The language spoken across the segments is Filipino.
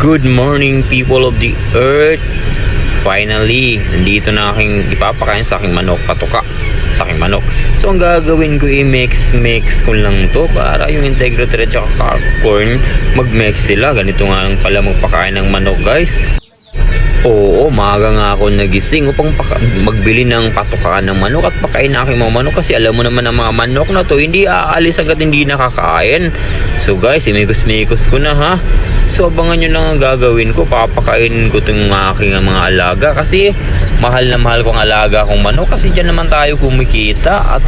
Good morning people of the earth. Finally, nandito na aking ipapakain sa aking manok, patuka sa aking manok. So ang gagawin ko i-mix ko lang to para yung integrity at saka corn mag-mix sila. Ganito nga lang pala magpakain ng manok, guys. Oo, maaga nga ako nagising upang magbili ng patukaan ng manok at pakain na aking mga manok kasi alam mo naman ang mga manok na to hindi aalis hanggat hindi nakakain. So guys, imikos-mikos ko na ha. So abangan nyo lang ang gagawin ko. Papakainin ko itong aking mga alaga kasi mahal na mahal kong alaga akong manok kasi dyan naman tayo kumikita at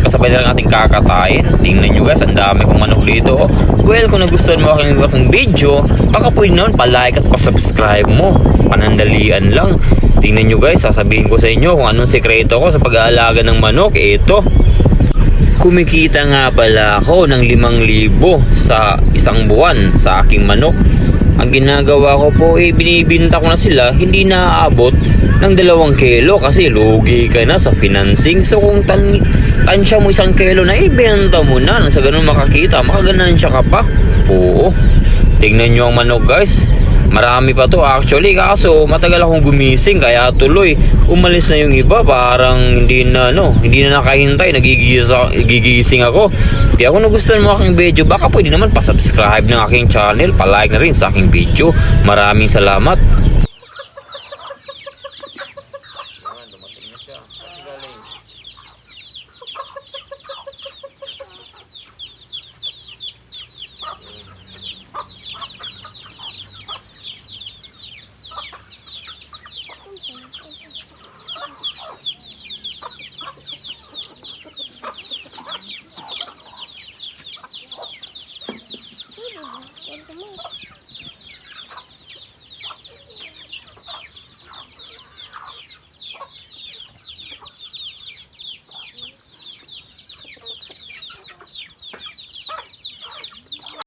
kasabay na lang ating kakatayin. Tingnan nyo guys, ang dami kong manok dito. Well, kung nagustuhan mo aking video, baka pwede naman pa-like at pa-subscribe mo. Panandalian lang. Tingnan nyo guys, sasabihin ko sa inyo kung anong sekreto ko sa pag-aalaga ng manok. Ito, kumikita nga pala ako ng 5,000 sa isang buwan sa aking manok. Ang ginagawa ko po binibinta ko na sila, hindi naaabot ng 2 kilo kasi lugi ka na sa financing. So kung tansya mo 1 kilo na ibenta mo na, nang sa ganun makakita, makaganansya ka pa. Oo, tingnan nyo ang manok guys, marami pa to actually, kaso matagal akong gumising kaya tuloy umalis na yung iba. Parang hindi na nakahintay, nagigising ako. Di ako nagustuhan mo aking video, baka pwede naman pa-subscribe ng aking channel, pa-like na rin sa aking video. Maraming salamat. Dumating na siya. Quanto mais?